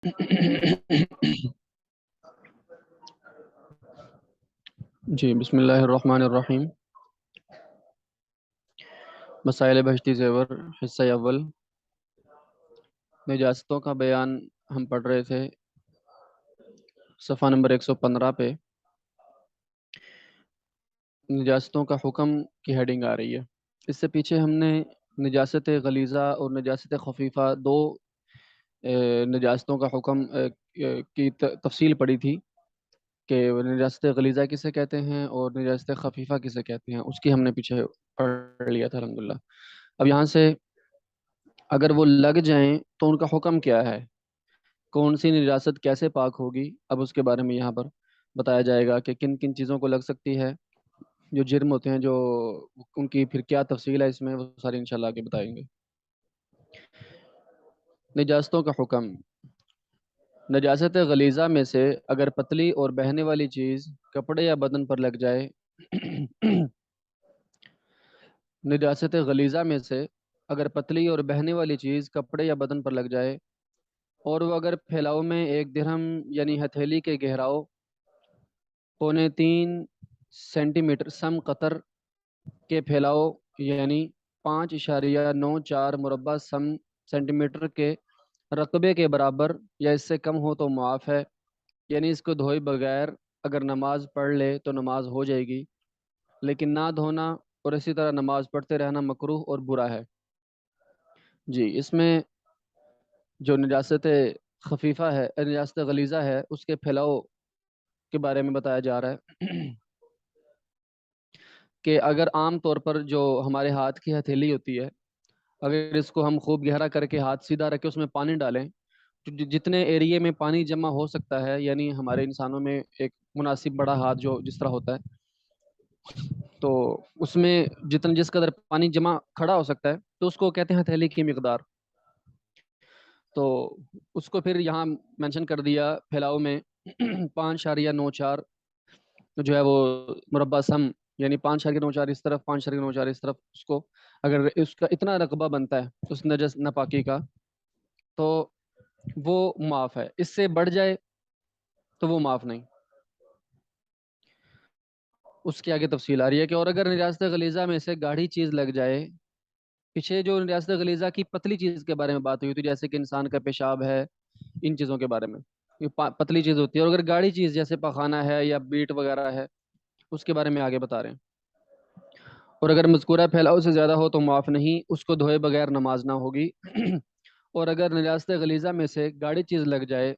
جی بسم اللہ الرحمن الرحیم۔ مسائل بہشتی زیور حصہ اول، نجاستوں کا بیان ہم پڑھ رہے تھے صفحہ نمبر 115 پہ۔ نجاستوں کا حکم کی ہیڈنگ آ رہی ہے۔ اس سے پیچھے ہم نے نجاست غلیظہ اور نجاست خفیفہ دو نجاستوں کا حکم کی تفصیل پڑھی تھی کہ نجاست غلیظہ کسے کہتے ہیں اور نجاست خفیفہ کسے کہتے ہیں، اس کی ہم نے پیچھے پڑھ لیا تھا الحمدللہ۔ اب یہاں سے اگر وہ لگ جائیں تو ان کا حکم کیا ہے، کون سی نجاست کیسے پاک ہوگی، اب اس کے بارے میں یہاں پر بتایا جائے گا کہ کن کن چیزوں کو لگ سکتی ہے، جو جرم ہوتے ہیں، جو ان کی پھر کیا تفصیل ہے اس میں، وہ ساری انشاءاللہ آگے بتائیں گے۔ نجاستوں کا حکم، نجاست غلیظہ میں سے اگر پتلی اور بہنے والی چیز کپڑے یا بدن پر لگ جائے نجاست غلیظہ میں سے اگر پتلی اور بہنے والی چیز کپڑے یا بدن پر لگ جائے اور وہ اگر پھیلاؤ میں 1 درہم یعنی ہتھیلی کے گہراؤ 3.75 سینٹی میٹر سم قطر کے پھیلاؤ یعنی 5.94 مربع سم سینٹی میٹر کے رقبے کے برابر یا اس سے کم ہو تو معاف ہے، یعنی اس کو دھوئے بغیر اگر نماز پڑھ لے تو نماز ہو جائے گی، لیکن نہ دھونا اور اسی طرح نماز پڑھتے رہنا مکروہ اور برا ہے۔ جی، اس میں جو نجاست خفیفہ ہے، نجاست غلیظہ ہے، اس کے پھیلاؤ کے بارے میں بتایا جا رہا ہے کہ اگر عام طور پر جو ہمارے ہاتھ کی ہتھیلی ہوتی ہے، اگر اس کو ہم خوب گہرا کر کے ہاتھ سیدھا رکھ کے اس میں پانی ڈالیں تو جتنے ایریے میں پانی جمع ہو سکتا ہے، یعنی ہمارے انسانوں میں ایک مناسب بڑا ہاتھ جو جس طرح ہوتا ہے، تو اس میں جس قدر پانی جمع کھڑا ہو سکتا ہے تو اس کو کہتے ہیں ہتھیلی کی مقدار۔ تو اس کو پھر یہاں مینشن کر دیا پھیلاؤ میں 5.94 جو ہے وہ مربع سم، یعنی 5.94 اس طرف 5.94 اس طرف، اس کو اگر اس کا اتنا رقبہ بنتا ہے اس نجس ناپاکی کا تو وہ معاف ہے، اس سے بڑھ جائے تو وہ معاف نہیں۔ اس کی آگے تفصیل آ رہی ہے کہ اور اگر نجاست غلیظہ میں سے گاڑھی چیز لگ جائے، پیچھے جو نجاست غلیظہ کی پتلی چیز کے بارے میں بات ہوئی تھی، جیسے کہ انسان کا پیشاب ہے، ان چیزوں کے بارے میں، یہ پتلی چیز ہوتی ہے، اور اگر گاڑھی چیز جیسے پخانہ ہے یا بیٹ وغیرہ ہے، اس کے بارے میں آگے بتا رہے ہیں۔ اور اگر مذکورہ پھیلاؤ سے زیادہ ہو تو معاف نہیں، اس کو دھوئے بغیر نماز نہ ہوگی اور اگر نجاست غلیظہ میں سے گاڑھی چیز لگ جائے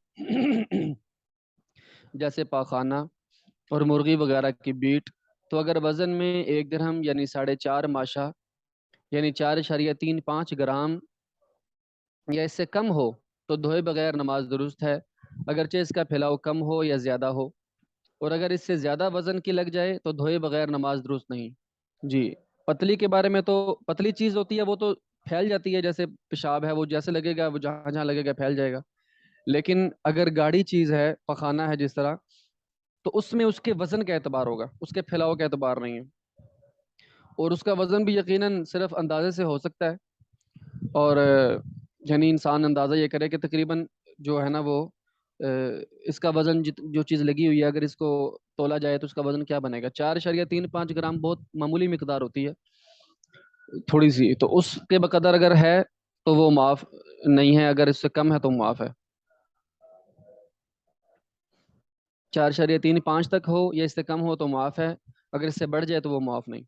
جیسے پاخانہ اور مرغی وغیرہ کی بیٹ، تو اگر وزن میں 1 درہم یعنی 4.5 ماشا یعنی 4.35 گرام یا اس سے کم ہو تو دھوئے بغیر نماز درست ہے، اگرچہ اس کا پھیلاؤ کم ہو یا زیادہ ہو، اور اگر اس سے زیادہ وزن کی لگ جائے تو دھوئے بغیر نماز درست نہیں۔ جی، پتلی کے بارے میں تو پتلی چیز ہوتی ہے وہ تو پھیل جاتی ہے، جیسے پیشاب ہے وہ جیسے لگے گا وہ جہاں جہاں لگے گا پھیل جائے گا، لیکن اگر گاڑھی چیز ہے پخانہ ہے جس طرح، تو اس میں اس کے وزن کا اعتبار ہوگا، اس کے پھیلاؤ کا اعتبار نہیں ہے، اور اس کا وزن بھی یقیناً صرف اندازے سے ہو سکتا ہے، اور یعنی انسان اندازہ یہ کرے کہ تقریباً جو ہے نا وہ اس کا وزن جو چیز لگی ہوئی ہے اگر اس کو تولا جائے تو اس کا وزن کیا بنے گا، 4.35 گرام بہت معمولی مقدار ہوتی ہے، تھوڑی سی، تو اس کے بقدر اگر ہے تو وہ معاف نہیں ہے، اگر اس سے کم ہے تو معاف ہے۔ 4.35 تک ہو یا اس سے کم ہو تو معاف ہے، اگر اس سے بڑھ جائے تو وہ معاف نہیں۔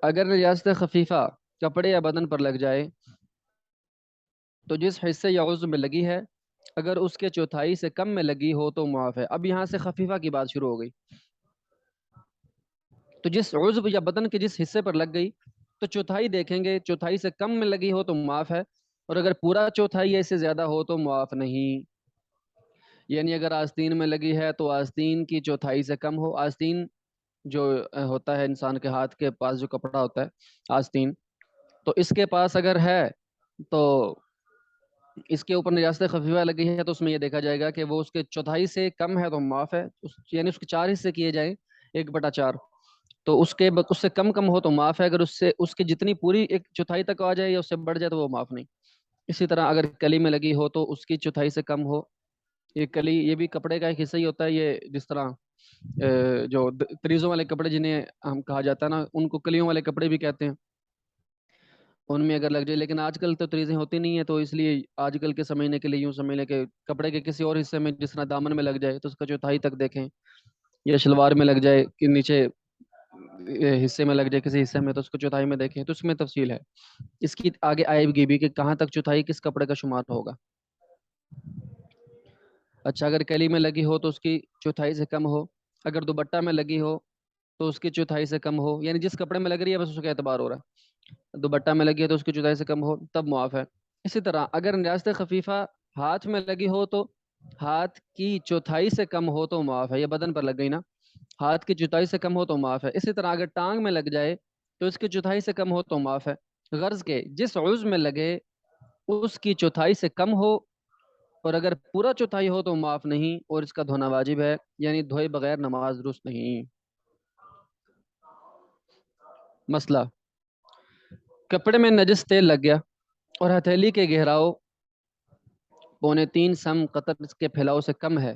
اگر نجاست خفیفہ کپڑے یا بدن پر لگ جائے تو جس حصے یا عضو میں لگی ہے اگر اس کے چوتھائی سے کم میں لگی ہو تو معاف ہے۔ اب یہاں سے خفیفہ کی بات شروع ہو گئی، تو جس عضو یا بدن کے جس حصے پر لگ گئی تو چوتھائی دیکھیں گے، چوتھائی سے کم میں لگی ہو تو معاف ہے، اور اگر پورا چوتھائی یا اس سے زیادہ ہو تو معاف نہیں۔ یعنی اگر آستین میں لگی ہے تو آستین کی چوتھائی سے کم ہو، آستین جو ہوتا ہے انسان کے ہاتھ کے پاس جو کپڑا ہوتا ہے آستین، تو اس کے پاس اگر ہے تو اس کے اوپر نجاست خفیفہ لگی ہے تو اس میں یہ دیکھا جائے گا کہ وہ اس کے چوتھائی سے کم ہے تو معاف ہے، یعنی اس کے 4 حصے کیے جائیں 1/4، تو اس سے کم ہو تو معاف ہے، اگر اس کی جتنی پوری 1/4 تک آ جائے یا اس سے بڑھ جائے تو وہ معاف نہیں۔ اسی طرح اگر کلی میں لگی ہو تو اس کی چوتھائی سے کم ہو. یہ کلی یہ بھی کپڑے کا ایک حصہ ہی ہوتا ہے. یہ جس طرح جو تریزوں والے کپڑے جنہیں ہم کہا جاتا ہے نا، ان کو کلیوں والے کپڑے بھی کہتے ہیں. ان میں اگر لگ جائے، لیکن آج کل تو تریزیں ہوتی نہیں ہیں، تو اس لیے آج کل کے سمجھنے کے لیے یوں سمجھ لیں کہ کپڑے کے کسی اور حصے میں جس طرح دامن میں لگ جائے تو اس کا چوتھائی تک دیکھیں، یا شلوار میں لگ جائے کہ نیچے حصے میں لگ جائے کسی حصے میں تو اس کو چوتھائی میں دیکھیں. تو اس میں تفصیل ہے، اس کی آگے آئے گی بھی کہ کہاں تک چوتھائی کس کپڑے کا شمار ہوگا. اچھا، اگر کلی میں لگی ہو تو اس کی چوتھائی سے کم ہو. اگر دوپٹہ میں لگی ہو تو اس کی چوتھائی سے کم ہو، یعنی جس کپڑے میں لگ رہی ہے بس اس کا اعتبار ہو رہا ہے. دوپٹہ میں لگی ہے تو اس کی چوتھائی سے کم ہو تب معاف ہے. اسی طرح اگر نجاست خفیفہ ہاتھ میں لگی ہو تو ہاتھ کی چوتھائی سے کم ہو تو معاف ہے. یہ بدن پر لگ گئی نا، ہاتھ کی چوتھائی سے کم ہو تو معاف ہے. اسی طرح اگر ٹانگ میں لگ جائے تو اس کی چوتھائی سے کم ہو تو معاف ہے. غرض کے جس عضو میں لگے اس کی چوتھائی سے کم ہو، اور اگر پورا چوتھائی ہو تو معاف نہیں، اور اس کا دھونا واجب ہے، یعنی دھوئے بغیر نماز درست نہیں. مسئلہ: کپڑے میں نجس تیل لگ گیا اور ہتھیلی کے گہراؤ 3.25 سم قطر کے پھیلاؤ سے کم ہے،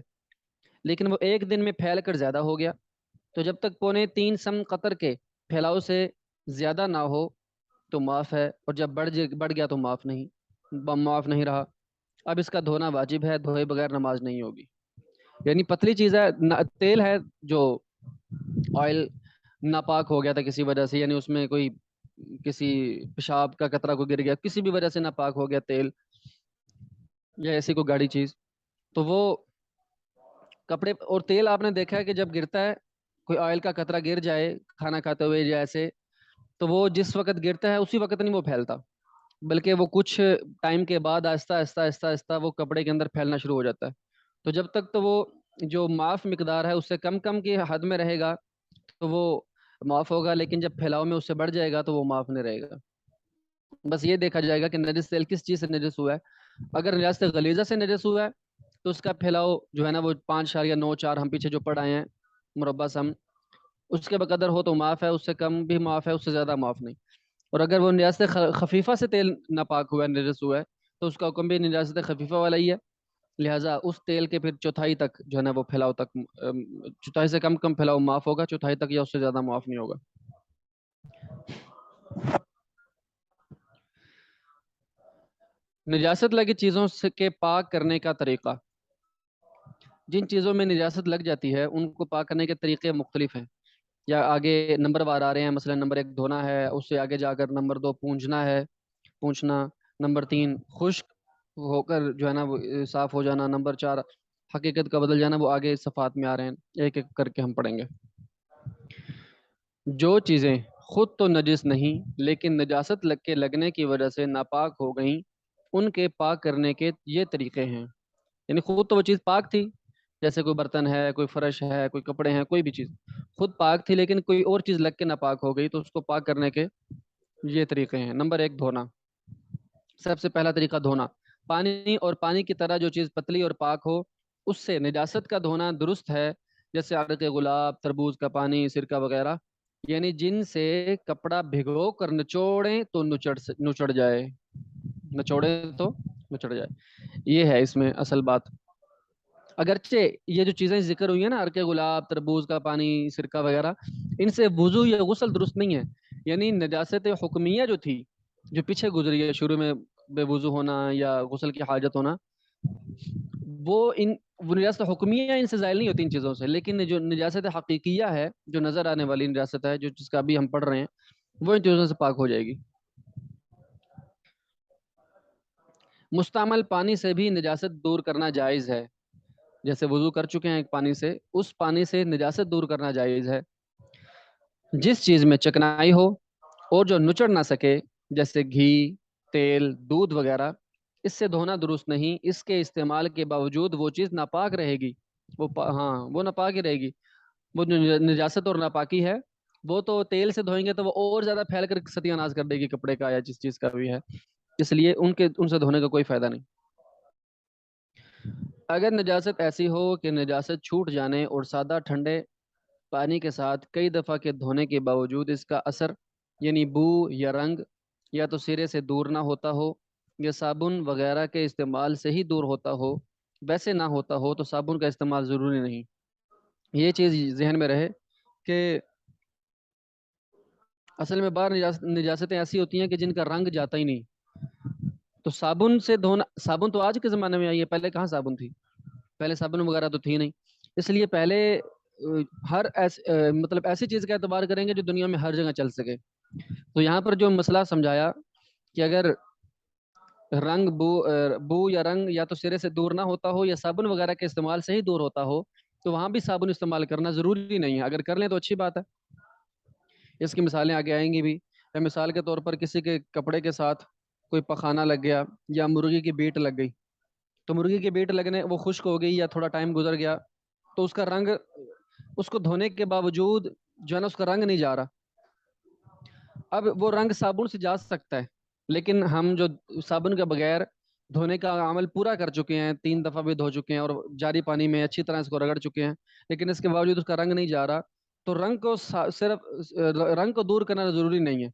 لیکن وہ ایک دن میں پھیل کر زیادہ ہو گیا. تو جب تک 3.25 سم قطر کے پھیلاؤ سے زیادہ نہ ہو تو معاف ہے، اور جب بڑھ گیا تو معاف نہیں رہا. اب اس کا دھونا واجب ہے، دھوئے بغیر نماز نہیں ہوگی. یعنی پتلی چیز ہے، تیل ہے جو آئل ناپاک ہو گیا تھا کسی وجہ سے، یعنی اس میں کوئی کسی پیشاب کا قطرہ کو گر گیا، کسی بھی وجہ سے ناپاک ہو گیا تیل، یا ایسی کوئی گاڑی چیز، تو وہ کپڑے اور تیل آپ نے دیکھا ہے کہ جب گرتا ہے، کوئی آئل کا قطرہ گر جائے کھانا کھاتے ہوئے جیسے، تو وہ جس وقت گرتا ہے اسی وقت نہیں وہ پھیلتا، بلکہ وہ کچھ ٹائم کے بعد آہستہ آہستہ آہستہ آہستہ وہ کپڑے کے اندر پھیلنا شروع ہو جاتا ہے. تو جب تک تو وہ جو معاف مقدار ہے اس سے کم کم کی حد میں رہے گا تو وہ معاف ہوگا، لیکن جب پھیلاؤ میں اس سے بڑھ جائے گا تو وہ معاف نہیں رہے گا. بس یہ دیکھا جائے گا کہ نجس تیل کس چیز سے نجس ہوا ہے. اگر نجاست غلیظہ سے نجس ہوا ہے تو اس کا پھیلاؤ جو ہے نا وہ 5.94 ہم پیچھے جو پڑھائے ہیں مربع سم، اس کے بقدر ہو تو معاف ہے، اس سے کم بھی معاف ہے، اس سے زیادہ معاف نہیں. اور اگر وہ نجاست خفیفہ سے تیل ناپاک ہوا ہے، نجس ہوا ہے، تو اس کا حکم بھی نجاست خفیفہ والا ہی ہے. لہٰذا اس تیل کے پھر چوتھائی تک جو ہے نا وہ پھیلاؤ تک، چوتھائی سے کم کم پھیلاؤ معاف ہوگا، چوتھائی تک یا اس سے زیادہ معاف نہیں ہوگا. نجاست لگی چیزوں کے پاک کرنے کا طریقہ: جن چیزوں میں نجاست لگ جاتی ہے ان کو پاک کرنے کے طریقے مختلف ہیں، یا آگے نمبر وار آ رہے ہیں. مثلا نمبر 1 دھونا ہے، اس سے آگے جا کر نمبر 2 پونچھنا، نمبر 3 خشک ہو کر جو ہے نا وہ صاف ہو جانا، نمبر 4 حقیقت کا بدل جانا. وہ آگے صفحات میں آ رہے ہیں، ایک ایک کر کے ہم پڑھیں گے. جو چیزیں خود تو نجس نہیں لیکن نجاست لگنے کی وجہ سے ناپاک ہو گئیں، ان کے پاک کرنے کے یہ طریقے ہیں. یعنی خود تو وہ چیز پاک تھی، جیسے کوئی برتن ہے، کوئی فرش ہے، کوئی کپڑے ہیں، کوئی بھی چیز خود پاک تھی، لیکن کوئی اور چیز لگ کے ناپاک ہو گئی تو اس کو پاک کرنے کے یہ طریقے ہیں. نمبر 1 دھونا. سب سے پہلا طریقہ دھونا. پانی اور پانی کی طرح جو چیز پتلی اور پاک ہو اس سے نجاست کا دھونا درست ہے، جیسے عرق گلاب، تربوز کا پانی، سرکہ وغیرہ. یعنی جن سے کپڑا بھگو کر نچوڑیں تو نچڑ جائے، نچڑ جائے. یہ ہے اس میں اصل بات. اگرچہ یہ جو چیزیں ذکر ہوئی ہیں نا، عرق گلاب، تربوز کا پانی، سرکہ وغیرہ، ان سے وضو یا غسل درست نہیں ہے. یعنی نجاست حکمیہ جو تھی، جو پیچھے گزری ہے شروع میں، بے وضو ہونا یا غسل کی حاجت ہونا، وہ نجاست حکمیہ ان سے زائل نہیں ہوتی ان چیزوں سے. لیکن جو نجاست حقیقیہ ہے، جو نظر آنے والی نجاست ہے، جو جس کا ابھی ہم پڑھ رہے ہیں، وہ ان چیزوں سے پاک ہو جائے گی. مستعمل پانی سے بھی نجاست دور کرنا جائز ہے. جیسے وضو کر چکے ہیں ایک پانی سے، اس پانی سے نجاست دور کرنا جائز ہے. جس چیز میں چکنائی ہو اور جو نچڑ نہ سکے، جیسے گھی، تیل، دودھ وغیرہ، اس سے دھونا درست نہیں. اس کے استعمال کے باوجود وہ چیز ناپاک رہے گی. وہ ناپاک ہی رہے گی. وہ جو نجاست اور ناپاکی ہے، وہ تو تیل سے دھوئیں گے تو وہ اور زیادہ پھیل کر ستیہ ناز کر دے گی کپڑے کا یا جس چیز کا بھی ہے. اس لیے ان سے دھونے کا کوئی فائدہ نہیں. اگر نجاست ایسی ہو کہ نجاست چھوٹ جانے اور سادہ ٹھنڈے پانی کے ساتھ کئی دفعہ کے دھونے کے باوجود اس کا اثر، یعنی بو یا رنگ، یا تو سرے سے دور نہ ہوتا ہو یا صابن وغیرہ کے استعمال سے ہی دور ہوتا ہو، ویسے نہ ہوتا ہو تو صابن کا استعمال ضروری نہیں۔ یہ چیز ذہن میں رہے کہ اصل میں بعض نجاستیں ایسی ہوتی ہیں کہ جن کا رنگ جاتا ہی نہیں۔ تو صابن سے دھونا، صابن تو آج کے زمانے میں آئی ہے، پہلے کہاں صابن تھی؟ پہلے صابن وغیرہ تو تھی نہیں۔ اس لیے پہلے ہر مطلب ایسی چیز کا اعتبار کریں گے جو دنیا میں ہر جگہ چل سکے۔ تو یہاں پر جو مسئلہ سمجھایا کہ اگر رنگ بو یا رنگ یا تو سرے سے دور نہ ہوتا ہو یا صابن وغیرہ کے استعمال سے ہی دور ہوتا ہو تو وہاں بھی صابن استعمال کرنا ضروری نہیں ہے، اگر کر لیں تو اچھی بات ہے۔ اس کی مثالیں آگے آئیں گی بھی۔ مثال کے طور پر کسی کے کپڑے کے ساتھ کوئی پخانہ لگ گیا یا مرغی کی بیٹ لگ گئی، تو مرغی کی بیٹ لگنے وہ خشک ہو گئی یا تھوڑا ٹائم گزر گیا تو اس کا رنگ، اس کو دھونے کے باوجود جو ہے نا اس کا رنگ نہیں جا رہا۔ اب وہ رنگ صابن سے جا سکتا ہے، لیکن ہم جو صابن کے بغیر دھونے کا عمل پورا کر چکے ہیں، 3 دفعہ بھی دھو چکے ہیں اور جاری پانی میں اچھی طرح اس کو رگڑ چکے ہیں، لیکن اس کے باوجود اس کا رنگ نہیں جا رہا، تو رنگ کو صرف رنگ کو دور کرنا ضروری نہیں ہے۔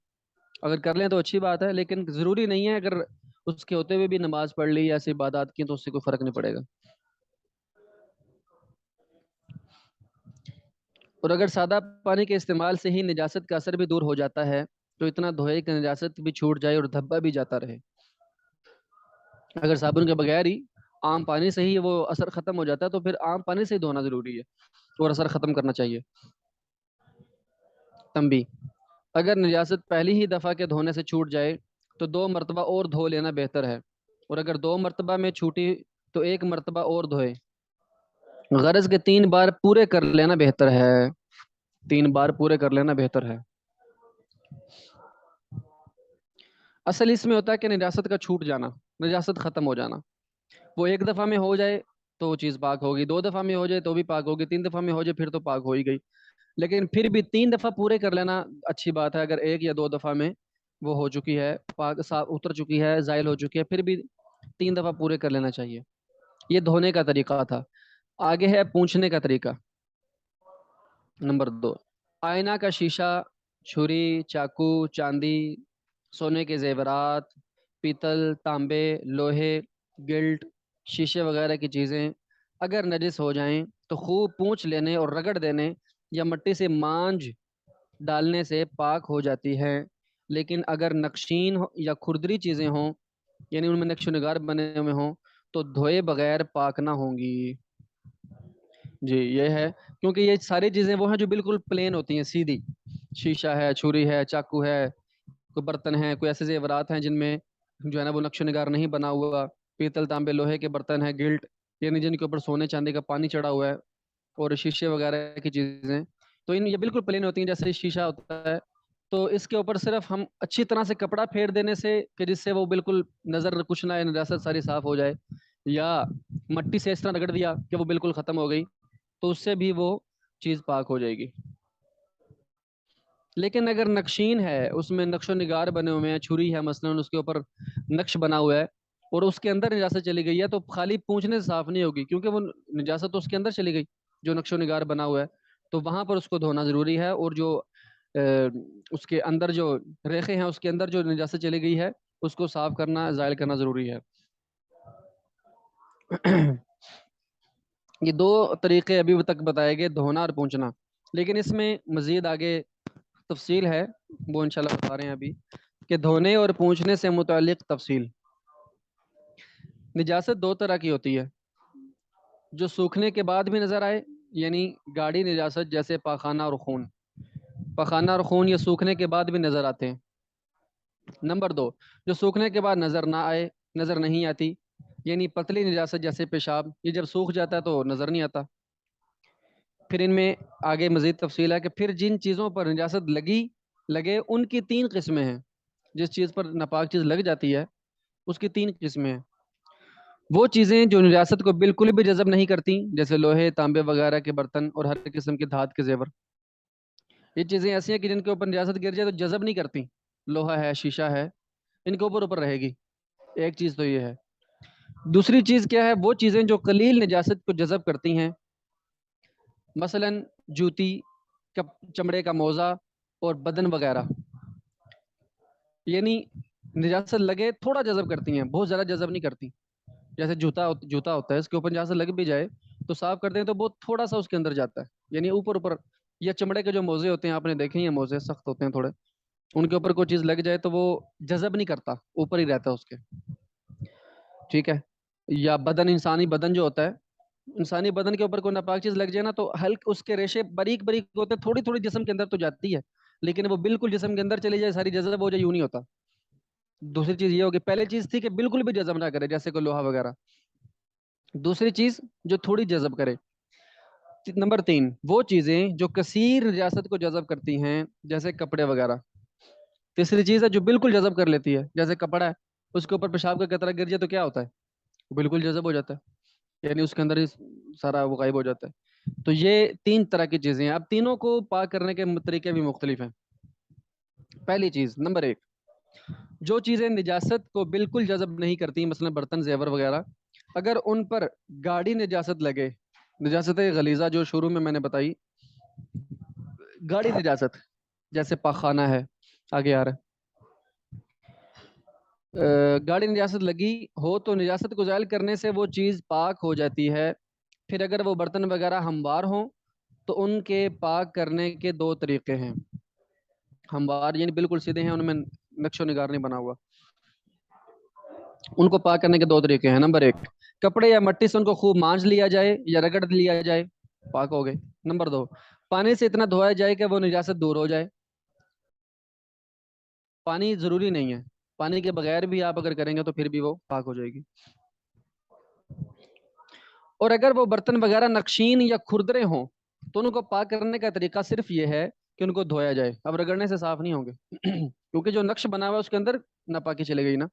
اگر کر لیں تو اچھی بات ہے، لیکن ضروری نہیں ہے۔ اگر اس کے ہوتے ہوئے بھی نماز پڑھ لی یا ایسی عبادات کی تو اس سے کوئی فرق نہیں پڑے گا۔ اور اگر سادہ پانی کے استعمال سے ہی نجاست کا اثر بھی دور ہو جاتا ہے تو اتنا دھوئے کہ نجاست بھی چھوٹ جائے اور دھبا بھی جاتا رہے۔ اگر صابن کے بغیر ہی عام پانی سے ہی وہ اثر ختم ہو جاتا ہے تو پھر عام پانی سے ہی دھونا ضروری ہے اور اثر ختم کرنا چاہیے۔ تنبیہ: اگر نجاست پہلی ہی دفعہ کے دھونے سے چھوٹ جائے تو 2 مرتبہ اور دھو لینا بہتر ہے، اور اگر 2 مرتبہ میں چھوٹی تو 1 مرتبہ اور دھوئے۔ غرض کے 3 بار پورے کر لینا بہتر ہے، 3 بار پورے کر لینا بہتر ہے۔ اصل اس میں ہوتا ہے کہ نجاست کا چھوٹ جانا، نجاست ختم ہو جانا۔ وہ 1 دفعہ میں ہو جائے تو وہ چیز پاک ہوگی، 2 دفعہ میں ہو جائے تو بھی پاک ہوگی، 3 دفعہ میں ہو جائے پھر تو پاک ہو ہی گئی۔ لیکن پھر بھی 3 دفعہ پورے کر لینا اچھی بات ہے۔ اگر 1 یا 2 دفعہ میں وہ ہو چکی ہے، پاک صاف اتر چکی ہے، زائل ہو چکی ہے، پھر بھی 3 دفعہ پورے کر لینا چاہیے۔ یہ دھونے کا طریقہ تھا۔ آگے ہے پونچھنے کا طریقہ۔ نمبر 2، آئینہ کا شیشہ، چھری، چاقو، چاندی، سونے کے زیورات، پیتل، تانبے، لوہے، گلٹ، شیشے وغیرہ کی چیزیں اگر نجس ہو جائیں تو خوب پونچھ لینے اور رگڑ دینے یا مٹی سے مانجھ ڈالنے سے پاک ہو جاتی ہے۔ لیکن اگر نقشین یا کھردری چیزیں ہوں، یعنی ان میں نقش و نگار بنے ہوئے ہوں، تو دھوئے بغیر پاک نہ ہوں گی۔ جی یہ ہے، کیونکہ یہ ساری چیزیں وہ ہیں جو بالکل پلین ہوتی ہیں، سیدھی۔ شیشہ ہے، چھری ہے، چاقو ہے، کوئی برتن ہیں، کوئی ایسے زیورات ہیں جن میں جو ہے نا وہ نقش و نگار نہیں بنا ہوا، پیتل، تانبے، لوہے کے برتن ہیں، گلٹ یعنی جن کے اوپر سونے چاندی کا پانی چڑھا ہوا ہے، اور شیشے وغیرہ کی چیزیں تو یہ بالکل پلین ہوتی ہیں جیسے شیشہ ہوتا ہے۔ تو اس کے اوپر صرف ہم اچھی طرح سے کپڑا پھیر دینے سے کہ جس سے وہ بالکل نظر کچھ نہ آئے، نجاست ساری صاف ہو جائے، یا مٹی سے اس طرح رگڑ دیا کہ وہ بالکل ختم ہو گئی، تو اس سے بھی وہ چیز پاک ہو جائے گی۔ لیکن اگر نقشین ہے، اس میں نقش و نگار بنے ہوئے ہیں، چھری ہے مثلا اس کے اوپر نقش بنا ہوا ہے اور اس کے اندر نجاست چلی گئی ہے، تو خالی پونچھنے سے صاف نہیں ہوگی، کیونکہ وہ نجاست تو اس کے اندر چلی گئی جو نقش و نگار بنا ہوا ہے، تو وہاں پر اس کو دھونا ضروری ہے، اور جو اس کے اندر جو ریخے ہیں، اس کے اندر جو نجاست چلی گئی ہے اس کو صاف کرنا، زائل کرنا ضروری ہے۔ یہ 2 طریقے ابھی تک بتائے گئے، دھونا اور پونچھنا، لیکن اس میں مزید آگے تفصیل ہے، وہ انشاءاللہ بتا رہے ہیں ابھی کہ دھونے اور پونچھنے سے متعلق تفصیل۔ نجاست 2 طرح کی ہوتی ہے، جو سوکھنے کے بعد بھی نظر آئے، یعنی گاڑی نجاست جیسے پاخانہ اور خون۔ پاخانہ اور خون یہ سوکھنے کے بعد بھی نظر آتے ہیں۔ نمبر 2، جو سوکھنے کے بعد نظر نہ آئے، نظر نہیں آتی، یعنی پتلی نجاست جیسے پیشاب، یہ جب سوکھ جاتا ہے تو نظر نہیں آتا۔ پھر ان میں آگے مزید تفصیل ہے کہ پھر جن چیزوں پر نجاست لگے ان کی 3 قسمیں ہیں۔ جس چیز پر ناپاک چیز لگ جاتی ہے اس کی 3 قسمیں ہیں۔ وہ چیزیں جو نجاست کو بالکل بھی جذب نہیں کرتی، جیسے لوہے، تانبے وغیرہ کے برتن اور ہر قسم کے دھات کے زیور۔ یہ چیزیں ایسی ہیں کہ جن کے اوپر نجاست گر جائے تو جذب نہیں کرتی، لوہا ہے، شیشہ ہے، ان کے اوپر رہے گی۔ ایک چیز تو یہ ہے۔ دوسری چیز کیا ہے؟ وہ چیزیں جو قلیل نجاست کو جذب کرتی ہیں، مثلا جوتی، چمڑے کا موزہ اور بدن وغیرہ، یعنی نجاست لگے تھوڑا جذب کرتی ہیں، بہت زیادہ جذب نہیں کرتی. جیسے جوتا ہوتا ہے، اس کے اوپر نجاست لگ بھی جائے تو صاف کرتے ہیں تو بہت تھوڑا سا اس کے اندر جاتا ہے، یعنی اوپر اوپر. یا چمڑے کے جو موزے ہوتے ہیں، آپ نے دیکھے ہیں، یہ موزے سخت ہوتے ہیں تھوڑے، ان کے اوپر کوئی چیز لگ جائے تو وہ جذب نہیں کرتا، اوپر ہی رہتا ہے اس کے. ٹھیک ہے. یا بدن، انسانی بدن جو ہوتا ہے، انسانی بدن کے اوپر کوئی ناپاک چیز لگ جائے نا تو ہلک اس کے ریشے باریک باریک ہوتے ہیں، تھوڑی تھوڑی جسم کے اندر تو جاتی ہے، لیکن وہ بالکل جسم کے اندر چلی جائے، ساری جذب ہو جائے، یوں نہیں ہوتا. دوسری چیز یہ ہوگی، پہلی چیز تھی کہ بالکل بھی جذب نہ کرے جیسے کوئی لوہا وغیرہ. دوسری چیز جو تھوڑی جذب کرے. نمبر 3، وہ چیزیں جو کثیر نجاست کو جذب کرتی ہیں جیسے کپڑے وغیرہ. تیسری چیز ہے جو بالکل جذب کر لیتی ہے، جیسے کپڑا ہے، اس کے اوپر پیشاب کا قطرہ گر جائے تو کیا ہوتا ہے؟ وہ بالکل جذب ہو جاتا ہے، یعنی اس کے اندر ہی سارا وہ غائب ہو جاتا ہے. تو یہ 3 طرح کی چیزیں ہیں. اب تینوں کو پاک کرنے کے طریقے بھی مختلف ہیں. پہلی چیز، نمبر 1، جو چیزیں نجاست کو بالکل جذب نہیں کرتی، مثلا برتن، زیور وغیرہ، اگر ان پر گاڑی نجاست لگے، نجاست غلیظہ جو شروع میں نے بتائی، گاڑی نجاست جیسے پاخانہ ہے، آگے آ رہا ہے، گاڑی نجاست لگی ہو تو نجاست کو زائل کرنے سے وہ چیز پاک ہو جاتی ہے. پھر اگر وہ برتن وغیرہ ہموار ہوں تو ان کے پاک کرنے کے 2 طریقے ہیں. ہموار یعنی بالکل سیدھے ہیں، ان میں نقش و نگار نہیں بنا ہوا. ان کو پاک کرنے کے 2 طریقے ہیں. نمبر 1، کپڑے یا مٹی سے ان کو خوب مانج لیا جائے یا رگڑ لیا جائے، پاک ہو گئے. نمبر 2، پانی سے اتنا دھویا جائے کہ وہ نجاست دور ہو جائے. پانی ضروری نہیں ہے، پانی کے بغیر بھی آپ اگر کریں گے تو پھر بھی وہ پاک ہو جائے گی. اور اگر وہ برتن وغیرہ نقشین یا کھردرے ہوں تو ان کو پاک کرنے کا طریقہ صرف یہ ہے کہ ان کو دھویا جائے. اب رگڑنے سے صاف نہیں ہوں گے کیونکہ جو نقش بنا ہوا ہے اس کے اندر ناپاکی چلے گئی نا.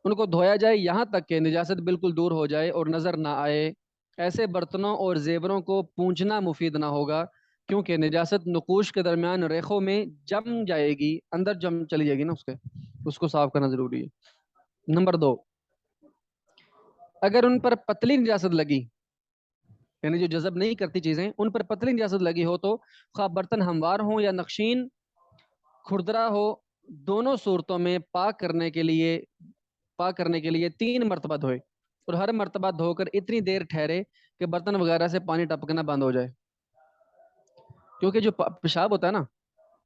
ان کو دھویا جائے یہاں تک کہ نجاست بالکل دور ہو جائے اور نظر نہ آئے. ایسے برتنوں اور زیوروں کو پونچھنا مفید نہ ہوگا کیونکہ نجاست نقوش کے درمیان ریخوں میں جم جائے گی، اندر جم چلی جائے گی نا، اس کو صاف کرنا ضروری ہے. نمبر 2، اگر ان پر پتلی نجاست لگی، یعنی جو جذب نہیں کرتی چیزیں، ان پر پتلی نجاست لگی ہو تو خواہ برتن ہموار ہوں یا نقشین کھردرا ہو، دونوں صورتوں میں پاک کرنے کے لیے 3 مرتبہ دھوئے، اور ہر مرتبہ دھو کر اتنی دیر ٹھہرے کہ برتن وغیرہ سے پانی ٹپکنا بند ہو جائے. کیونکہ جو پیشاب ہوتا ہے نا،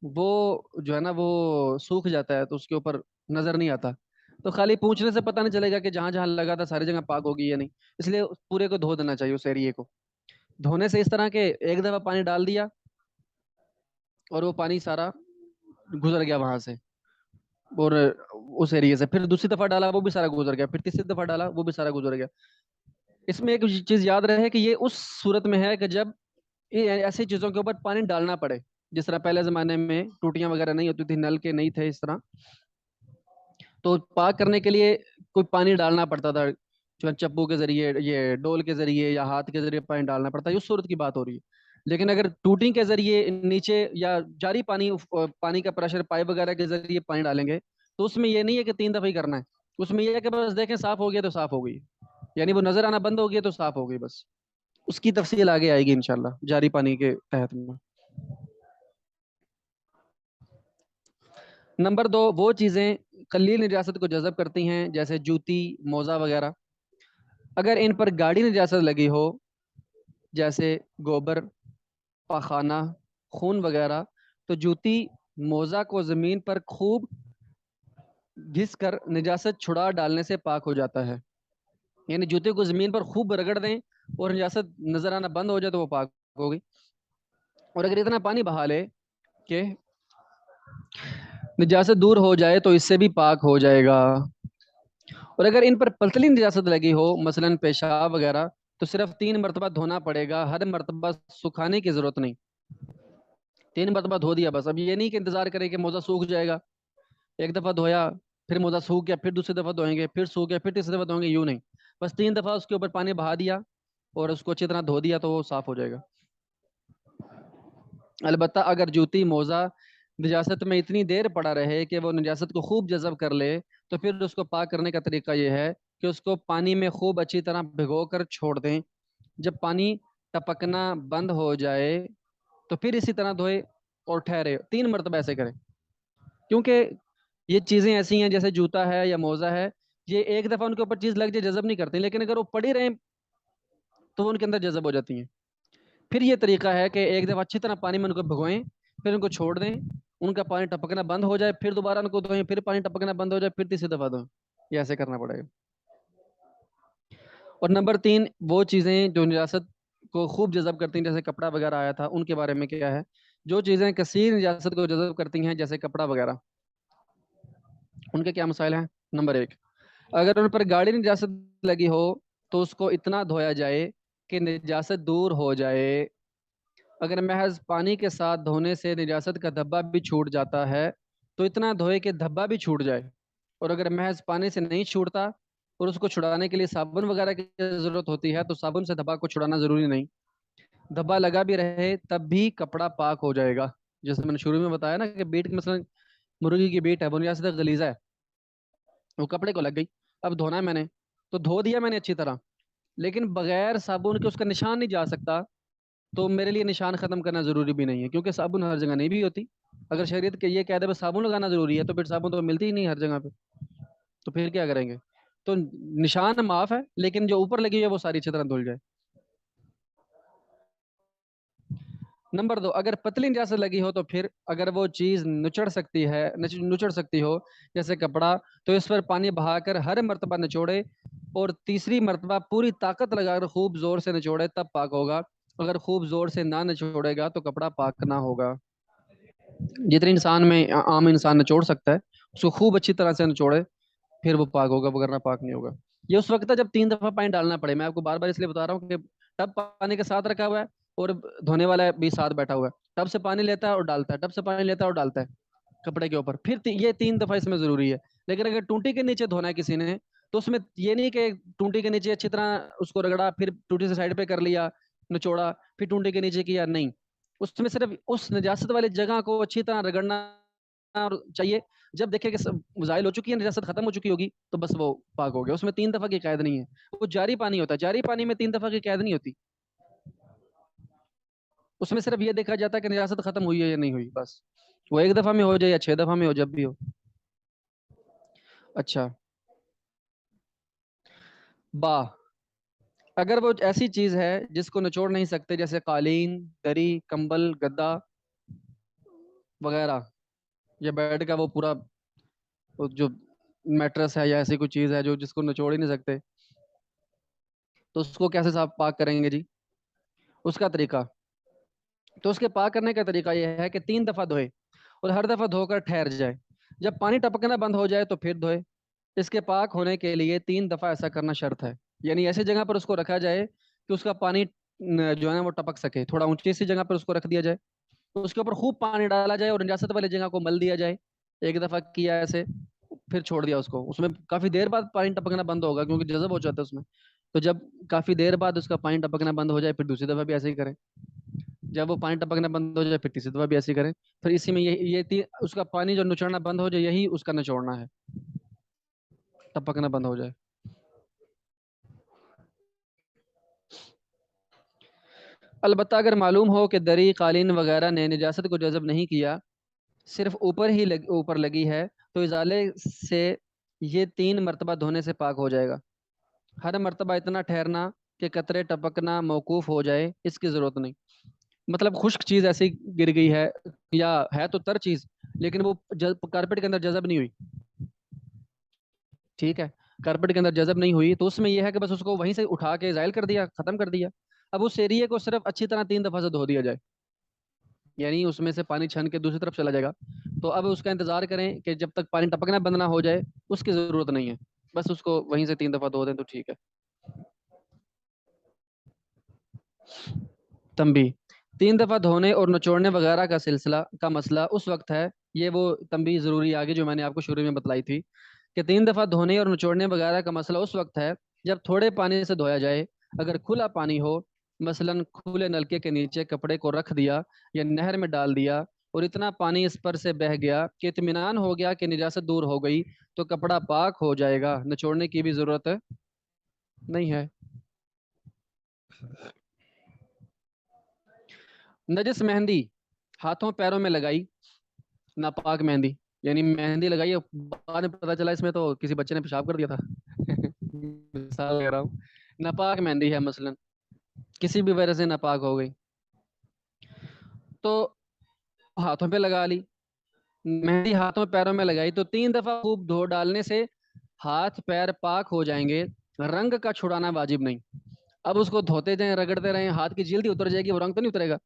وہ جو ہے نا وہ سوکھ جاتا ہے تو اس کے اوپر نظر نہیں آتا، تو خالی پوچھنے سے پتہ نہیں چلے گا کہ جہاں جہاں لگا تھا ساری جگہ پاک ہوگی یا نہیں. اس لیے پورے کو دھو دینا چاہیے، اس ایریے کو. دھونے سے اس طرح کہ ایک دفعہ پانی ڈال دیا اور وہ پانی سارا گزر گیا وہاں سے، اور اس ایریے سے پھر دوسری دفعہ ڈالا وہ بھی سارا گزر گیا، پھر تیسری دفعہ ڈالا وہ بھی سارا گزر گیا. اس میں ایک چیز یاد رہے کہ یہ اس صورت میں ہے کہ جب ایسی چیزوں کے اوپر پانی ڈالنا پڑے، جس طرح پہلے زمانے میں ٹوٹیاں وغیرہ نہیں ہوتی تھی، نل کے نہیں تھے اس طرح، تو پاک کرنے کے لیے کوئی پانی ڈالنا پڑتا تھا، چپو کے ذریعے، یہ ڈول کے ذریعے یا ہاتھ کے ذریعے پانی ڈالنا پڑتا ہے، اس صورت کی بات ہو رہی ہے. لیکن اگر ٹوٹی کے ذریعے نیچے یا جاری پانی کا پریشر پائپ وغیرہ کے ذریعے پانی ڈالیں گے تو اس میں یہ نہیں ہے کہ 3 دفعہ ہی کرنا ہے، اس میں یہ ہے کہ بس دیکھیں صاف ہو گیا تو صاف ہو گئی، یعنی وہ نظر آنا بند ہو گیا تو صاف ہو گئی بس. اس کی تفصیل آگے آئے گی انشاءاللہ جاری پانی کے تحت میں. نمبر 2، وہ چیزیں قلیل نجاست کو جذب کرتی ہیں جیسے جوتی، موزہ وغیرہ. اگر ان پر گاڑی نجاست لگی ہو جیسے گوبر، پاخانہ، خون وغیرہ، تو جوتی، موزہ کو زمین پر خوب گھس کر نجاست چھڑا ڈالنے سے پاک ہو جاتا ہے. یعنی جوتے کو زمین پر خوب رگڑ دیں اور نجاست نظر آنا بند ہو جائے تو وہ پاک ہوگی. اور اگر اتنا پانی بہا لے کہ نجاست دور ہو جائے تو اس سے بھی پاک ہو جائے گا. اور اگر ان پر پتلی نجاست لگی ہو مثلا پیشاب وغیرہ تو صرف 3 مرتبہ دھونا پڑے گا، ہر مرتبہ سکھانے کی ضرورت نہیں. 3 مرتبہ دھو دیا بس. اب یہ نہیں کہ انتظار کرے کہ موزہ سوکھ جائے گا، ایک دفعہ دھویا پھر موزہ سوکھ گیا پھر دوسری دفعہ دھوئیں گے، پھر سوکھ گیا پھر تیسری دفعہ دھوئیں گے، یوں نہیں. بس 3 دفعہ اس کے اوپر پانی بہا دیا اور اس کو اچھی طرح دھو دیا تو وہ صاف ہو جائے گا. البتہ اگر جوتی، موزہ نجاست میں اتنی دیر پڑا رہے کہ وہ نجاست کو خوب جذب کر لے تو پھر اس کو پاک کرنے کا طریقہ یہ ہے کہ اس کو پانی میں خوب اچھی طرح بھگو کر چھوڑ دیں. جب پانی ٹپکنا بند ہو جائے تو پھر اسی طرح دھوئے اور ٹھہرے. 3 مرتبہ ایسے کریں کیونکہ یہ چیزیں ایسی ہیں جیسے جوتا ہے یا موزہ ہے، یہ ایک دفعہ ان کے اوپر چیز لگ جائے جذب نہیں کرتی، لیکن اگر وہ پڑی رہیں تو وہ ان کے اندر جذب ہو جاتی ہیں۔ پھر یہ طریقہ ہے کہ ایک دفعہ اچھی طرح پانی میں ان کو بھگوئیں، پھر ان کو چھوڑ دیں، ان کا پانی ٹپکنا بند ہو جائے، پھر دوبارہ ان کو دھوئیں، پھر پانی ٹپکنا بند ہو جائے، پھر تیسری دفعہ دھوئیں۔ یہ ایسے کرنا پڑے گا۔ اور نمبر 3، وہ چیزیں جو نجاست کو خوب جذب کرتی ہیں جیسے کپڑا وغیرہ آیا تھا، ان کے بارے میں کیا ہے؟ جو چیزیں کثیر نجاست کو جذب کرتی ہیں جیسے کپڑا وغیرہ، ان کے کیا مسائل ہیں؟ نمبر 1، اگر ان پر گاڑی نجاست لگی ہو تو اس کو اتنا دھویا جائے کہ نجاست دور ہو جائے۔ اگر محض پانی کے ساتھ دھونے سے نجاست کا دھبا بھی چھوٹ جاتا ہے تو اتنا دھوئے کہ دھبا بھی چھوٹ جائے، اور اگر محض پانی سے نہیں چھوٹتا اور اس کو چھڑانے کے لیے صابن وغیرہ کی ضرورت ہوتی ہے تو صابن سے دھبا کو چھڑانا ضروری نہیں، دھبا لگا بھی رہے تب بھی کپڑا پاک ہو جائے گا۔ جیسے میں نے شروع میں بتایا نا کہ بیٹ مثلا مرغی کی بیٹ ہے، وہ نجاست غلیظہ ہے، وہ کپڑے کو لگ گئی، اب دھونا ہے میں نے تو دھو دیا میں نے اچھی طرح، لیکن بغیر صابن کے اس کا نشان نہیں جا سکتا، تو میرے لیے نشان ختم کرنا ضروری بھی نہیں ہے، کیونکہ صابن ہر جگہ نہیں بھی ہوتی۔ اگر شریعت کے یہ کہہ دے بس صابن لگانا ضروری ہے تو پھر صابن تو ملتی ہی نہیں ہر جگہ پہ، تو پھر کیا کریں گے؟ تو نشان معاف ہے، لیکن جو اوپر لگی ہے وہ ساری اچھی طرح دھل جائے۔ نمبر 2، اگر پتلی نجاست لگی ہو تو پھر اگر وہ چیز نچڑ سکتی ہے، نچڑ سکتی ہو جیسے کپڑا، تو اس پر پانی بہا کر ہر مرتبہ نچوڑے اور تیسری مرتبہ پوری طاقت لگا کر خوب زور سے نچوڑے تب پاک ہوگا، اگر خوب زور سے نہ نچوڑے گا تو کپڑا پاک نہ ہوگا۔ جتنے انسان میں عام انسان نچوڑ سکتا ہے اس کو خوب اچھی طرح سے نچوڑے، پھر وہ پاک ہوگا، وگرنہ پاک نہیں ہوگا۔ یہ اس وقت ہے جب 3 دفعہ پانی ڈالنا پڑے، میں آپ کو بار بار اس لیے بتا رہا ہوں کہ ٹب پانی کے ساتھ رکھا ہوا ہے اور دھونے والا بھی ساتھ بیٹھا ہوا ہے، ٹب سے پانی لیتا ہے اور ڈالتا ہے، ٹب سے پانی لیتا ہے اور ڈالتا ہے کپڑے کے اوپر، پھر یہ 3 دفعہ اس میں ضروری ہے۔ لیکن اگر ٹونٹی کے نیچے دھونا ہے کسی نے تو اس میں یہ نہیں کہ ٹونٹی کے نیچے اچھی طرح اس کو رگڑا، پھر ٹونٹی سے سائڈ پہ کر لیا نچوڑا، پھر ٹونٹی کے نیچے کیا، نہیں، اس میں صرف اس نجاست والی جگہ کو اچھی طرح رگڑنا چاہیے، جب دیکھے کہ زائل ہو چکی ہے، نجاست ختم ہو چکی ہوگی تو بس وہ پاک ہو گیا۔ اس میں 3 دفعہ کی قید نہیں ہے، وہ جاری پانی ہوتا ہے، جاری پانی میں 3 دفعہ کی قید نہیں ہوتی، اس میں صرف یہ دیکھا جاتا ہے کہ نجاست ختم ہوئی ہے یا نہیں ہوئی، بس وہ 1 دفعہ میں ہو جائے یا 6 دفعہ میں ہو، جب بھی ہو۔ اچھا، با، اگر وہ ایسی چیز ہے جس کو نچوڑ نہیں سکتے جیسے قالین، دری، کمبل، گدا وغیرہ، یا بیڈ کا وہ پورا جو میٹرس ہے یا ایسی کوئی چیز ہے جو جس کو نچوڑ ہی نہیں سکتے، تو اس کو کیسے صاف پاک کریں گے جی؟ اس کا طریقہ، تو اس کے پاک کرنے کا طریقہ یہ ہے کہ 3 دفعہ دھوئے اور ہر دفعہ دھو کر ٹھہر جائے، جب پانی ٹپکنا بند ہو جائے تو پھر دھوئے۔ اس کے پاک ہونے کے لیے 3 دفعہ ایسا کرنا شرط ہے، یعنی ایسی جگہ پر اس کو رکھا جائے کہ اس کا پانی جو ہے نا وہ ٹپک سکے، تھوڑا اونچی سی جگہ پر اس کو رکھ دیا جائے، تو اس کے اوپر خوب پانی ڈالا جائے اور نجاست والی جگہ کو مل دیا جائے، 1 دفعہ کیا ایسے، پھر چھوڑ دیا اس کو، اس میں کافی دیر بعد پانی ٹپکنا بند ہوگا کیونکہ جذب ہو جاتا ہے اس میں، تو جب کافی دیر بعد اس کا پانی ٹپکنا بند ہو جائے پھر دوسری دفعہ بھی ایسے ہی کریں، جب وہ پانی ٹپکنا بند ہو جائے پھر تیسری دفعہ بھی ایسے ہی کریں، پھر اسی میں اس کا پانی جو نچوڑنا بند ہو جائے یہی اس کا نچوڑنا ہے، ٹپکنا بند ہو جائے۔ البتہ اگر معلوم ہو کہ دری، قالین وغیرہ نے نجاست کو جذب نہیں کیا، صرف اوپر ہی اوپر لگی ہے، تو ازالے سے یہ 3 مرتبہ دھونے سے پاک ہو جائے گا، ہر مرتبہ اتنا ٹھہرنا کہ قطرے ٹپکنا موقوف ہو جائے اس کی ضرورت نہیں، مطلب خشک چیز ایسی گر گئی ہے یا ہے تو تر چیز لیکن وہ کارپیٹ کے اندر جذب نہیں ہوئی، ٹھیک ہے، کارپیٹ کے اندر جذب نہیں ہوئی تو اس میں یہ ہے کہ بس اس کو وہیں سے اٹھا کے زائل کر دیا، ختم کر دیا، اب اس ایریے کو صرف اچھی طرح 3 دفعہ سے دھو دیا جائے، یعنی اس میں سے پانی چھن کے دوسری طرف چلا جائے گا، تو اب اس کا انتظار کریں کہ جب تک پانی ٹپکنا بند نہ ہو جائے، اس کی ضرورت نہیں ہے، بس اس کو وہیں سے 3 دفعہ دھو دیں تو ٹھیک ہے۔ تنبیہ، 3 دفعہ دھونے اور نچوڑنے وغیرہ کا مسئلہ اس وقت ہے، یہ وہ تنبیہ ضروری آگے جو میں نے آپ کو شروع میں بتلائی تھی کہ 3 دفعہ دھونے اور نچوڑنے وغیرہ کا مسئلہ اس وقت ہے جب تھوڑے پانی سے دھویا جائے، اگر کھلا پانی ہو، مثلا کھلے نلکے کے نیچے کپڑے کو رکھ دیا یا نہر میں ڈال دیا اور اتنا پانی اس پر سے بہہ گیا کہ اطمینان ہو گیا کہ نجاست دور ہو گئی، تو کپڑا پاک ہو جائے گا، نچوڑنے کی بھی ضرورت نہیں ہے۔ نجس مہندی ہاتھوں پیروں میں لگائی، ناپاک مہندی، یعنی مہندی لگائی اور بعد میں پتا چلا اس میں تو کسی بچے نے پیشاب کر دیا تھا مثال دے رہا ہوں، ناپاک مہندی ہے مثلاً، کسی بھی وجہ سے ناپاک ہو گئی، تو ہاتھوں پہ لگا لی، مہندی ہاتھوں پیروں میں لگائی تو 3 دفعہ خوب دھو ڈالنے سے ہاتھ پیر پاک ہو جائیں گے، رنگ کا چھڑانا واجب نہیں۔ اب اس کو دھوتے جائیں، رگڑتے رہیں، ہاتھ کی جلد ہی اتر جائے گی، وہ رنگ تو نہیں اترے گا،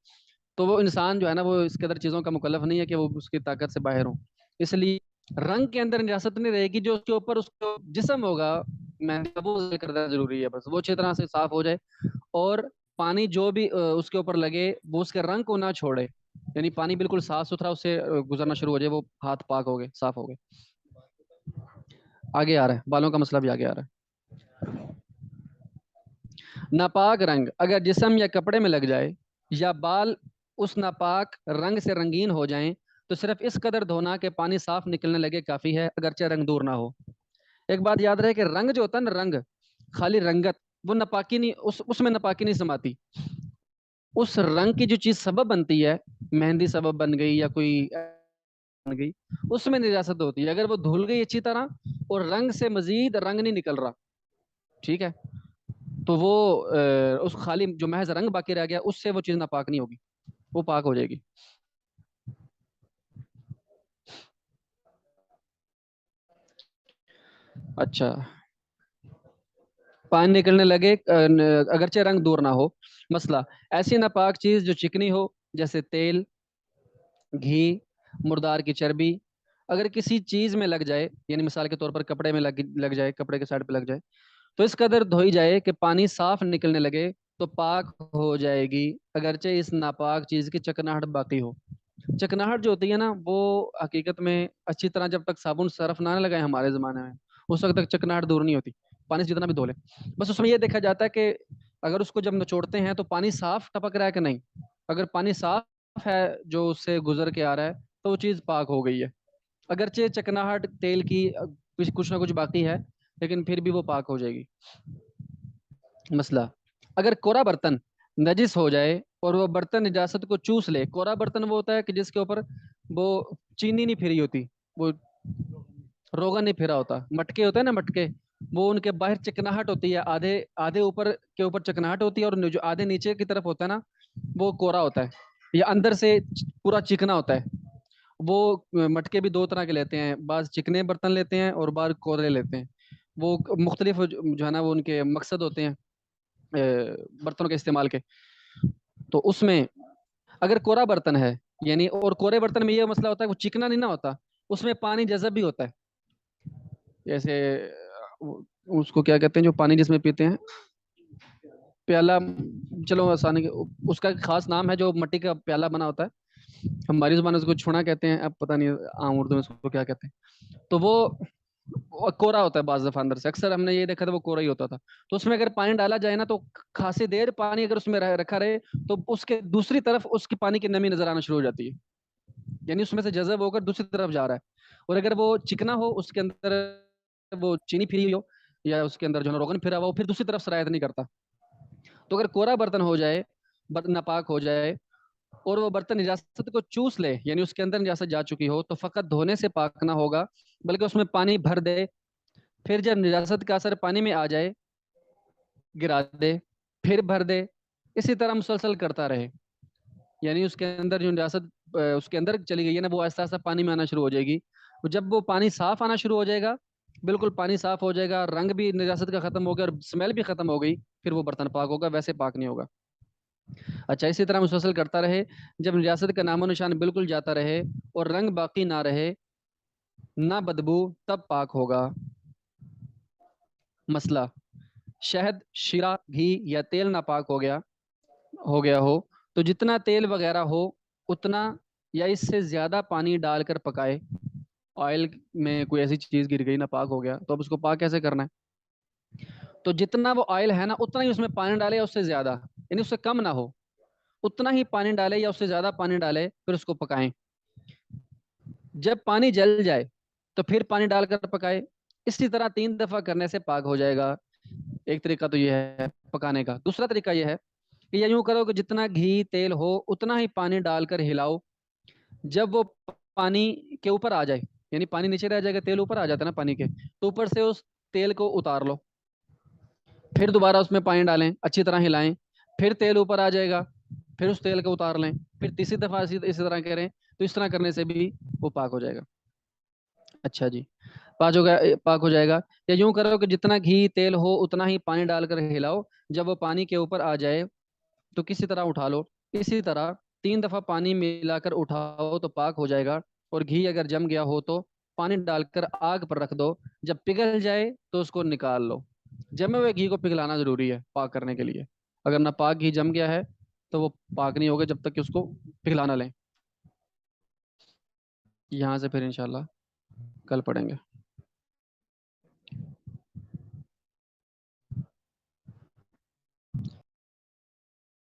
تو وہ انسان جو ہے نا وہ اس قدر چیزوں کا مکلف نہیں ہے کہ وہ اس کی طاقت سے باہر ہوں۔ اس لیے رنگ کے اندر نجاست نہیں رہے گی، جو اس کے اوپر اس کو جسم ہوگا مہندی کا وہ ذکر کرنا ضروری ہے، بس وہ اچھی طرح سے صاف ہو جائے، اور پانی جو بھی اس کے اوپر لگے وہ اس کے رنگ کو نہ چھوڑے، یعنی پانی بالکل صاف ستھرا اس سے گزرنا شروع ہو جائے، وہ ہاتھ پاک ہو گئے، صاف ہو گئے۔ آگے آ رہا ہے، بالوں کا مسئلہ بھی آگے آ رہا ہے۔ ناپاک رنگ اگر جسم یا کپڑے میں لگ جائے یا بال اس ناپاک رنگ سے رنگین ہو جائیں تو صرف اس قدر دھونا کہ پانی صاف نکلنے لگے کافی ہے، اگرچہ رنگ دور نہ ہو۔ ایک بات یاد رہے کہ رنگ جو ہوتا ہے نا، رنگ خالی رنگت، وہ ناپاکی نہیں، اس میں ناپاکی نہیں سماتی۔ اس رنگ کی جو چیز سبب بنتی ہے، مہندی سبب بن گئی یا کوئی بن گئی، اس میں نجاست ہوتی ہے، اگر وہ دھل گئی اچھی طرح اور رنگ سے مزید رنگ نہیں نکل رہا، ٹھیک ہے، تو وہ اس خالی جو محض رنگ باقی رہ گیا اس سے وہ چیز ناپاک نہیں ہوگی، وہ پاک ہو جائے گی۔ اچھا، پانی نکلنے لگے اگرچہ رنگ دور نہ ہو، مسئلہ ایسی ناپاک چیز جو چکنی ہو، جیسے تیل، گھی، مردار کی چربی، اگر کسی چیز میں لگ جائے، یعنی مثال کے طور پر کپڑے میں لگ جائے، کپڑے کے سائڈ پہ لگ جائے، تو اس قدر دھوئی جائے کہ پانی صاف نکلنے لگے تو پاک ہو جائے گی، اگرچہ اس ناپاک چیز کی چکناہٹ باقی ہو۔ چکناہٹ جو ہوتی ہے نا، وہ حقیقت میں اچھی طرح جب تک صابن صرف نہ لگائے ہمارے زمانے میں، اس وقت تک چکناہٹ دور نہیں ہوتی، پانی سے جتنا بھی دھو لے، بس اس میں یہ دیکھا جاتا ہے کہ اگر اس کو جب نچوڑتے ہیں تو پانی صاف ٹپک رہا ہے کہ نہیں، اگر پانی صاف ہے جو اس سے گزر کے آ رہا ہے تو وہ چیز پاک ہو گئی ہے، اگرچہ چکناہٹ تیل کی کچھ نہ کچھ باقی ہے لیکن پھر بھی وہ پاک ہو جائے گی۔ مسئلہ اگر کورا برتن نجس ہو جائے اور وہ برتن نجاست کو چوس لے، کورا برتن وہ ہوتا ہے کہ جس کے اوپر وہ چینی نہیں پھری ہوتی، وہ روغن نہیں پھرا ہوتا، مٹکے ہوتے ہیں نا، مٹکے، وہ ان کے باہر چکناہٹ ہوتی ہے، آدھے آدھے اوپر کے اوپر چکناہٹ ہوتی ہے اور جو آدھے نیچے کی طرف ہوتا ہے نا وہ کورا ہوتا ہے، یا اندر سے پورا چکنا ہوتا ہے۔ وہ مٹکے بھی 2 طرح کے لیتے ہیں، بعض چکنے برتن لیتے ہیں اور بعض کورے لیتے ہیں، وہ مختلف جو ہے نا وہ ان کے مقصد ہوتے ہیں برتنوں کے استعمال کے۔ تو اس میں اگر کورا برتن ہے، یعنی اور کورے برتن میں یہ مسئلہ ہوتا ہے وہ چکنا نہیں نہ ہوتا، اس میں پانی جذب بھی ہوتا ہے، جیسے اس کو کیا کہتے ہیں جو پانی جس میں پیتے ہیں، پیالہ، چلو آسانی اس کا خاص نام ہے، جو مٹی کا پیالہ بنا ہوتا ہے، ہماری زبان میں اس کو چھونا کہتے ہیں، اب پتہ نہیں عام اردو میں اس کو کیا کہتے ہیں، تو وہ کورا ہوتا ہے بعض دفعہ اندر سے، اکثر ہم نے یہ دیکھا تھا وہ کورا ہی ہوتا تھا، تو اس میں اگر پانی ڈالا جائے نا تو خاصی دیر پانی اگر اس میں رکھا رہے تو اس کے دوسری طرف اس کی پانی کی نمی نظر آنا شروع ہو جاتی ہے، یعنی اس میں سے جذب ہو کر دوسری طرف جا رہا ہے، اور اگر وہ چکنا ہو، اس کے اندر وہ چینی پھری ہوئی ہو یا اس کے اندر جو ہے روغن پھرا ہوا، وہ پھر دوسری طرف سرایت نہیں کرتا۔ تو اگر کورا برتن ہو جائے، برتن ناپاک ہو جائے اور وہ برتن نجاست کو چوس لے، یعنی اس کے اندر نجاست جا چکی ہو، تو فقط دھونے سے پاک نہ ہوگا بلکہ اس میں پانی بھر دے، پھر جب نجاست کا اثر پانی میں آ جائے گرا دے، پھر بھر دے، اسی طرح مسلسل کرتا رہے، یعنی اس کے اندر جو نجاست اس کے اندر چلی گئی ہے نا وہ آہستہ آہستہ پانی میں آنا شروع ہو جائے گی، جب وہ پانی صاف آنا شروع ہو جائے گا، بالکل پانی صاف ہو جائے گا، رنگ بھی نجاست کا ختم ہو گیا اور اسمیل بھی ختم ہو گئی، پھر وہ برتن پاک ہوگا، ویسے پاک نہیں ہوگا۔ اچھا، اسی طرح مسلسل کرتا رہے، جب نجاست کا نام و نشان بالکل جاتا رہے اور رنگ باقی نہ رہے، نہ بدبو، تب پاک ہوگا۔ مسئلہ شہد، شیرہ، گھی یا تیل ناپاک ہو گیا ہو تو جتنا تیل وغیرہ ہو اتنا یا اس سے زیادہ پانی ڈال کر پکائے، آئل میں کوئی ایسی چیز گر گئی ناپاک ہو گیا تو اب اس کو پاک کیسے کرنا ہے، تو جتنا وہ آئل ہے نا اتنا ہی اس میں پانی ڈالے یا اس سے زیادہ، یعنی اس سے کم نہ ہو، اتنا ہی پانی ڈالے یا اس سے زیادہ پانی ڈالے، پھر اس کو پکائیں، جب پانی جل جائے تو پھر پانی ڈال کر پکائے، اسی طرح 3 دفعہ کرنے سے پاک ہو جائے گا۔ ایک طریقہ تو یہ ہے پکانے کا، دوسرا طریقہ یہ ہے کہ یوں کرو کہ جتنا گھی تیل ہو اتنا ہی پانی ڈال کر ہلاؤ، جب وہ پانی کے اوپر آ جائے یعنی پانی نیچے رہ جائے گا، تیل اوپر آ جاتا ہے نا پانی کے، تو اوپر سے اس تیل کو اتار لو، پھر دوبارہ اس میں پانی ڈالیں، اچھی طرح ہلائیں، پھر تیل اوپر آ جائے گا، پھر اس تیل کو اتار لیں، پھر تیسری دفعہ اسی طرح کریں، تو اس طرح کرنے سے بھی وہ پاک ہو جائے گا۔ اچھا جی، پاک ہو جائے گا۔ یا یوں کرو کہ جتنا گھی تیل ہو اتنا ہی پانی ڈال کر ہلاؤ، جب وہ پانی کے اوپر آ جائے تو کسی طرح اٹھا لو، اسی طرح 3 دفعہ پانی ملا کر اٹھاؤ تو پاک ہو جائے گا۔ اور گھی اگر جم گیا ہو تو پانی ڈال کر آگ پر رکھ دو، جب پگھل جائے تو اس کو نکال لو۔ جمے ہوئے گھی کو پگھلانا ضروری ہے پاک کرنے کے لیے، اگر نہ پاک گھی جم گیا ہے تو وہ پاک نہیں ہوگا جب تک کہ اس کو پگھلا نہ لیں۔ یہاں سے پھر انشاءاللہ کل پڑھیں گے۔